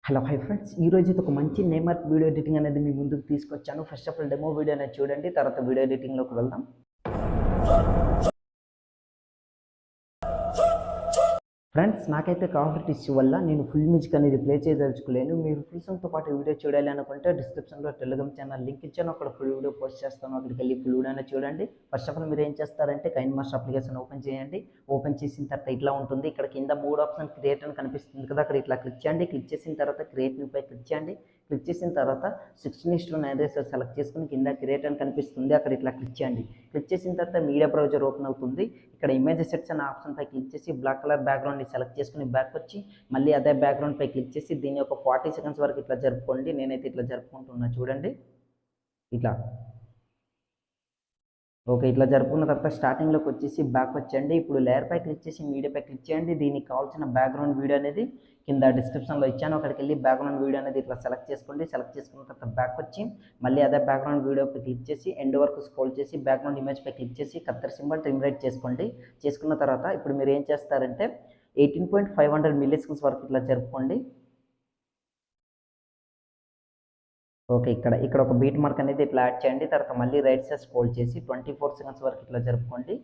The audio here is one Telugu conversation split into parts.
హలో హై ఫ్రెండ్స్, ఈరోజు అయితే ఒక మంచి నేమ్ ఆర్ట్ వీడియో ఎడిటింగ్ అనేది మీ ముందుకు తీసుకొచ్చాను. First of all demo video అనేది చూడండి, తర్వాత వీడియో ఎడిటింగ్లోకి వెళ్దాం. ఫ్రెండ్స్, నాకైతే కాపరేట్ ఇష్యూ వల్ల నేను ఫుల్ మ్యూజిక్ అనేది ప్లే చేయదలుచుకోలేను. మీరు ఫుల్ సాంగ్తో పాటు వీడియో చూడాలి అనుకుంటే డిస్క్రిప్షన్లో టెలిగ్రామ్ ఛానల్ లింక్ ఇచ్చాను, అక్కడ ఫుల్ వీడియో పోస్ట్ చేస్తాను. అక్కడికి వెళ్ళి ఫుల్ వీడియో అనేది చూడండి. ఫస్ట్ ఆఫ్ ఆల్ మీరు ఏం చేస్తారంటే కైన్మాస్టర్ అప్లికేషన్ ఓపెన్ చేయండి. ఓపెన్ చేసిన తర్వాత ఇట్లా ఉంటుంది. ఇక్కడ కింద 3 ఆప్షన్ క్రియేట్ అని కనిపిస్తుంది కదా, అక్కడ ఇట్లా క్లిక్ చేయండి. క్లిక్ చేసిన తర్వాత క్రియేట్ న్యూ పై క్లిక్ చేయండి. క్లిక్ చేసిన తర్వాత 16:9 రేషియో సెలెక్ట్ చేసుకుని కింద క్రియేట్ అని కనిపిస్తుంది, అక్కడ ఇట్లా క్లిక్ చేయండి. క్లిక్ చేసిన తర్వాత మీడియా బ్రౌజర్ ఓపెన్ అవుతుంది. ఇక్కడ ఇమేజ్ సెట్స్ అనే ఆప్షన్ పై క్లిక్ చేసి బ్లాక్ కలర్ బ్యాక్గ్రౌండ్ని సెలెక్ట్ చేసుకుని బ్యాక్ వచ్చి మళ్ళీ అదే బ్యాక్గ్రౌండ్ పై క్లిక్ చేసి దీన్ని ఒక 40 సెకండ్స్ వరకు ఇట్లా జరుపుకోండి. నేనైతే ఇట్లా జరుపుకుంటున్నా చూడండి. ఇట్లా ఓకే, ఇట్లా జరుపుకున్న తర్వాత స్టార్టింగ్లోకి వచ్చేసి బ్యాక్ వచ్చండి. ఇప్పుడు లేయర్ పై క్లిక్ చేసి మీడియా పై క్లిక్ చేయండి. దీనికి కావాల్సిన బ్యాక్గ్రౌండ్ వీడియో అనేది కింద డిస్క్రిప్షన్లో ఇచ్చాను, అక్కడికి వెళ్ళి బ్యాక్గ్రౌండ్ వీడియో అనేది ఇట్లా సెలెక్ట్ చేసుకోండి. సెలెక్ట్ చేసుకున్న తర్వాత బ్యాక్ వచ్చి మళ్ళీ అదే బ్యాక్గ్రౌండ్ వీడియో పై క్లిక్ చేసి ఎండ్ వరకు స్క్రోల్ చేసి బ్యాక్గ్రౌండ్ ఇమేజ్ పై క్లిక్ చేసి కత్తెర సింబల్ ట్రిమ్ రైట్ చేసుకోండి. చేసుకున్న తర్వాత ఇప్పుడు మీరు ఏం చేస్తారంటే 18.500 మిల్లీ సెకండ్స్ వరకు ఇట్లా జరుపుకోండి. ఓకే, ఇక్కడ ఒక బీట్ మార్క్ అనేది ఇట్లా యాడ్ చేయండి. తర్వాత మళ్ళీ రైట్ సైడ్ స్క్రోల్ చేసి 24 సెకండ్స్ వరకు ఇట్లా జరుపుకోండి.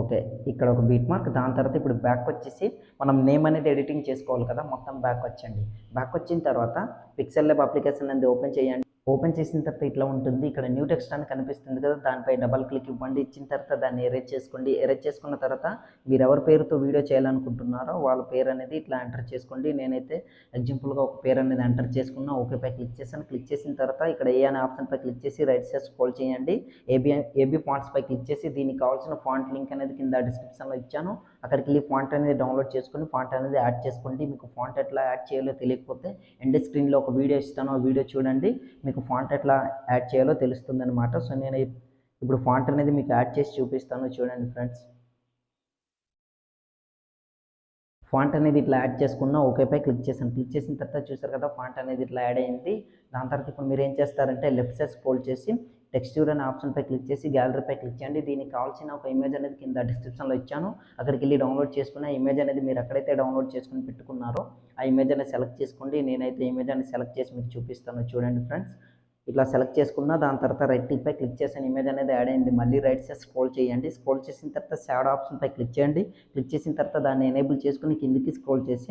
ఓకే, ఇక్కడ ఒక బీట్ మార్క్. దాని తర్వాత ఇప్పుడు బ్యాక్ వచ్చేసి మనం నేమ్ అనేది ఎడిటింగ్ చేసుకోవాలి కదా, మొత్తం బ్యాక్ వచ్చండి. బ్యాక్ వచ్చిన తర్వాత పిక్సెల్ ల్యాబ్ అప్లికేషన్ అనేది ఓపెన్ చేయండి. ఓపెన్ చేసిన తర్వాత ఇట్లా ఉంటుంది. ఇక్కడ న్యూ టెక్స్ట్ అని కనిపిస్తుంది కదా, దానిపై డబల్ క్లిక్ ఇవ్వండి. ఇచ్చిన తర్వాత దాన్ని ఎరేజ్ చేసుకోండి. ఎరేజ్ చేసుకున్న తర్వాత మీరు ఎవరి పేరుతో వీడియో చేయాలనుకుంటున్నారో వాళ్ళ పేరు అనేది ఇట్లా ఎంటర్ చేసుకోండి. నేనైతే ఎగ్జాంపుల్గా ఒక పేరు అనేది ఎంటర్ చేసుకున్నా. ఓకే పై క్లిక్ చేశాను. క్లిక్ చేసిన తర్వాత ఇక్కడ ఏ అనే ఆప్షన్ పై క్లిక్ చేసి రైట్ సైడ్ స్క్రోల్ చేయండి. ఏబీ ఫాంట్స్ పై క్లిక్ చేసి దీనికి కావాల్సిన ఫాంట్ లింక్ అనేది కింద డిస్క్రిప్షన్లో ఇచ్చాను, అక్కడికి వెళ్ళి ఫాంట్ అనేది డౌన్లోడ్ చేసుకుని ఫాంట్ అనేది యాడ్ చేసుకోండి. మీకు ఫాంట్ ఎట్లా యాడ్ చేయాలో తెలియకపోతే ఎండ్ స్క్రీన్లో ఒక వీడియో ఇస్తాను, ఆ వీడియో చూడండి, మీకు ఫాంట్ ఎట్లా యాడ్ చేయాలో తెలుస్తుంది అనమాట. సో నేను ఇప్పుడు ఫాంట్ అనేది మీకు యాడ్ చేసి చూపిస్తాను చూడండి ఫ్రెండ్స్. ఫాంట్ అనేది ఇట్లా యాడ్ చేసుకున్నా. ఓకేపై క్లిక్ చేశాను. క్లిక్ చేసిన తర్వాత చూసారు కదా ఫాంట్ అనేది ఇట్లా యాడ్ అయింది. దాని తర్వాత ఇప్పుడు మీరు ఏం చేస్తారంటే లెఫ్ట్ సైడ్ స్క్రోల్ చేసి టెక్స్చర్ అనే ఆప్షన్ పై క్లిక్ చేసి గ్యాలరీపై క్లిక్ చేయండి. దీనికి కావాల్సిన ఒక ఇమేజ్ అనేది కింద డిస్క్రిప్షన్లో ఇచ్చాను, అక్కడికి వెళ్ళి డౌన్లోడ్ చేసుకున్న ఇమేజ్ అనేది మీరు ఎక్కడైతే డౌన్లోడ్ చేసుకుని పెట్టుకున్నారో ఆ ఇమేజ్ అనేది సెలెక్ట్ చేసుకోండి. నేనైతే ఇమేజ్ అనేది సెలెక్ట్ చేసి మీకు చూపిస్తాను చూడండి ఫ్రెండ్స్. ఇట్లా సెలెక్ట్ చేసుకున్న దాని తర్వాత రైట్ క్లిక్ పై క్లిక్ చేసిన ఇమేజ్ అనేది యాడ్ అయింది. మళ్ళీ రైట్ సైడ్ స్క్రోల్ చేయండి. స్క్రోల్ చేసిన తర్వాత షాడో ఆప్షన్ పై క్లిక్ చేయండి. క్లిక్ చేసిన తర్వాత దాన్ని ఎనేబుల్ చేసుకుని కిందికి స్క్రోల్ చేసి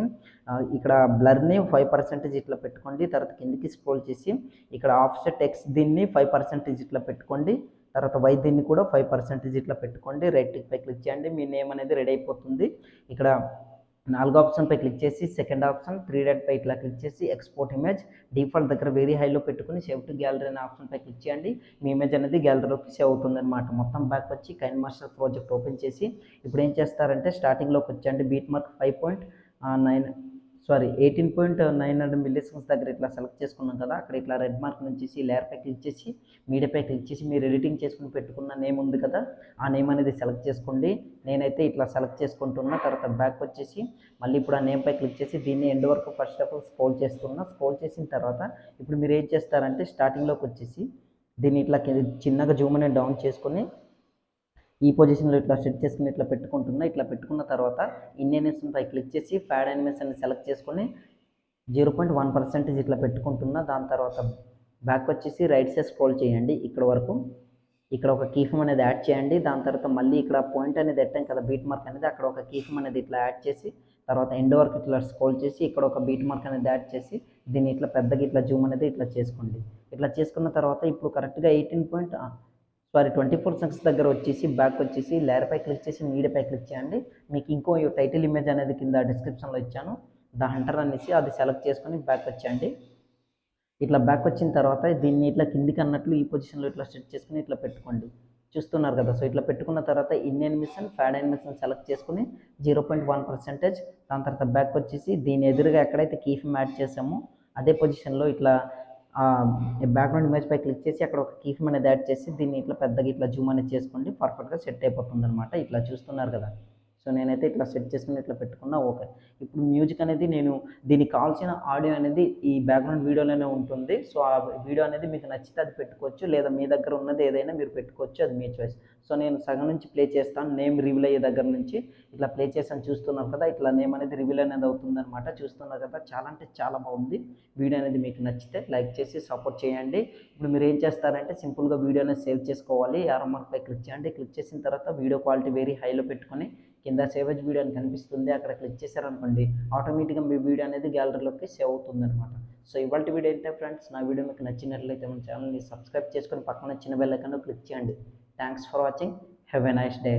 ఇక్కడ బ్లర్ని 5% ఇట్లా పెట్టుకోండి. తర్వాత కిందికి స్క్రోల్ చేసి ఇక్కడ ఆఫ్సెట్ ఎక్స్ దీన్ని 5% ఇట్లా పెట్టుకోండి. తర్వాత వై దీన్ని కూడా 5% ఇట్లా పెట్టుకోండి. రైట్ క్లిక్ పై క్లిక్ చేయండి. మీ నేమ్ అనేది రెడీ అయిపోతుంది. ఇక్కడ 4వ ఆప్షన్ పై క్లిక్ చేసి సెకండ్ ఆప్షన్ 3 డాట్ పై ఇట్లా క్లిక్ చేసి ఎక్స్పోర్ట్ ఇమేజ్ డిఫాల్ట్ దగ్గర వెరీ హైలో పెట్టుకుని సేవ్ టు గ్యాలరీ అనే ఆప్షన్ పై క్లిక్ చేయండి. మీ ఇమేజ్ అనేది గ్యాలరీలోకి సేవ్ అవుతుంది అనమాట. మొత్తం బ్యాక్ వచ్చి కైన్మాస్టర్ ప్రాజెక్ట్ ఓపెన్ చేసి ఇప్పుడు ఏం చేస్తారంటే స్టార్టింగ్లోకి వచ్చండి. బీట్ మార్క్ 18.900 మిల్లీ సెకండ్స్ దగ్గర ఇట్లా సెలెక్ట్ చేసుకున్నాం కదా, అక్కడ ఇట్లా రెడ్ మార్క్ నుంచి లేయర్ పై క్లిక్ చేసి మీడియాపై క్లిక్ చేసి మీరు ఎడిటింగ్ చేసుకుని పెట్టుకున్న నేమ్ ఉంది కదా, ఆ నేమ్ అనేది సెలెక్ట్ చేసుకోండి. నేనైతే ఇట్లా సెలెక్ట్ చేసుకుంటున్నా. తర్వాత బ్యాక్ వచ్చేసి మళ్ళీ ఇప్పుడు ఆ నేమ్ పై క్లిక్ చేసి దీన్ని ఎండ్ వరకు ఫస్ట్ ఆఫ్ ఆల్ స్క్రోల్ చేస్తున్నా. స్క్రోల్ చేసిన తర్వాత ఇప్పుడు మీరు ఏం చేస్తారంటే స్టార్టింగ్లోకి వచ్చేసి దీన్ని ఇట్లా చిన్నగా జూమ్ అనేది డౌన్ చేసుకొని ఈ పొజిషన్లో ఇట్లా సెట్ చేసుకుని ఇట్లా పెట్టుకుంటున్నా. ఇట్లా పెట్టుకున్న తర్వాత ఇన్ పై క్లిక్ చేసి ఫ్యాడ్ యానిమేషన్ సెలెక్ట్ చేసుకొని 0.1% ఇట్లా పెట్టుకుంటున్నా. దాని తర్వాత బ్యాక్ వచ్చేసి రైట్ సైడ్ స్క్రోల్ చేయండి. ఇక్కడ వరకు ఇక్కడ ఒక కీఫమ్ అనేది యాడ్ చేయండి. దాని తర్వాత మళ్ళీ ఇక్కడ పాయింట్ అనేది ఎట్టాం కదా బీట్ మార్క్ అనేది, అక్కడ ఒక కీఫమ్ అనేది ఇట్లా యాడ్ చేసి తర్వాత ఎండ్ వరకు ఇట్లా స్క్రోల్ చేసి ఇక్కడ ఒక బీట్ మార్క్ అనేది యాడ్ చేసి దీన్ని ఇట్లా పెద్దగా ఇట్లా జూమ్ అనేది ఇట్లా చేసుకోండి. ఇట్లా చేసుకున్న తర్వాత ఇప్పుడు కరెక్ట్గా 24 సెకండ్స్ దగ్గర వచ్చేసి బ్యాక్ వచ్చేసి లేయర్ పై క్లిక్ చేసి మీడియా పై క్లిక్ చేయండి. మీకు ఇంకో టైటిల్ ఇమేజ్ అనేది కింద డిస్క్రిప్షన్లో ఇచ్చాను, ద హంటర్ అనేసి అది సెలెక్ట్ చేసుకొని బ్యాక్ వచ్చేయండి. ఇట్లా బ్యాక్ వచ్చిన తర్వాత దీన్ని ఇట్లా కిందికి అన్నట్లు ఈ పొజిషన్లో ఇట్లా సెట్ చేసుకుని ఇట్లా పెట్టుకోండి. చూస్తున్నారు కదా, సో ఇట్లా పెట్టుకున్న తర్వాత in animation pad animation select చేసుకుని 0.1%. దాని తర్వాత బ్యాక్ వచ్చేసి దీని ఎదురుగా ఎక్కడైతే కీఫమ్ యాడ్ చేసామో అదే పొజిషన్లో ఇట్లా బ్యాక్గ్రౌండ్ ఇమేజ్ పై క్లిక్ చేసి అక్కడ ఒక కీఫమ్ అనేది యాడ్ చేసి దీన్ని ఇట్లా పెద్దగా ఇట్లా జూమ్ అనేది చేసుకోండి. పర్ఫెక్ట్గా సెట్ అయిపోతుంది అనమాట. ఇట్లా చూస్తున్నారు కదా, సో నేనైతే ఇట్లా సెట్ చేసుకుని ఇట్లా పెట్టుకున్నా ఓకే. ఇప్పుడు మ్యూజిక్ అనేది నేను దీనికి కావాల్సిన ఆడియో అనేది ఈ బ్యాక్గ్రౌండ్ వీడియోలోనే ఉంటుంది. సో ఆ వీడియో అనేది మీకు నచ్చితే అది పెట్టుకోవచ్చు, లేదా మీ దగ్గర ఉన్నది ఏదైనా మీరు పెట్టుకోవచ్చు, అది మీ చాయిస్. సో నేను సగం నుంచి ప్లే చేస్తాను, నేమ్ రివీల్ అయ్యే దగ్గర నుంచి ఇట్లా ప్లే చేసాను. చూస్తున్నారు కదా, ఇట్లా నేమ్ అనేది రివీల్ అనేది అవుతుందన్నమాట. చూస్తున్నారు కదా, చాలా అంటే చాలా బాగుంది. వీడియో అనేది మీకు నచ్చితే లైక్ చేసి సపోర్ట్ చేయండి. ఇప్పుడు మీరు ఏం చేస్తారంటే సింపుల్గా వీడియో అనేది సేవ్ చేసుకోవాలి. యారో మార్క్పై క్లిక్ చేయండి. క్లిక్ చేసిన తర్వాత వీడియో క్వాలిటీ వెరీ హైలో పెట్టుకొని కింద సేవేజ్ వీడియో అని కనిపిస్తుంది, అక్కడ క్లిక్ చేశారనుకోండి ఆటోమేటిక్గా మీ వీడియో అనేది గ్యాలరీలోకి సేవ్ అవుతుంది అనమాట. సో ఇవాళ వీడియో అయితే ఫ్రెండ్స్, నా వీడియో మీకు నచ్చినట్లయితే మన ఛానల్ని సబ్స్క్రైబ్ చేసుకొని పక్కన చిన్న బెల్ ఐకాన్ క్లిక్ చేయండి. Thanks for watching. Have a nice day.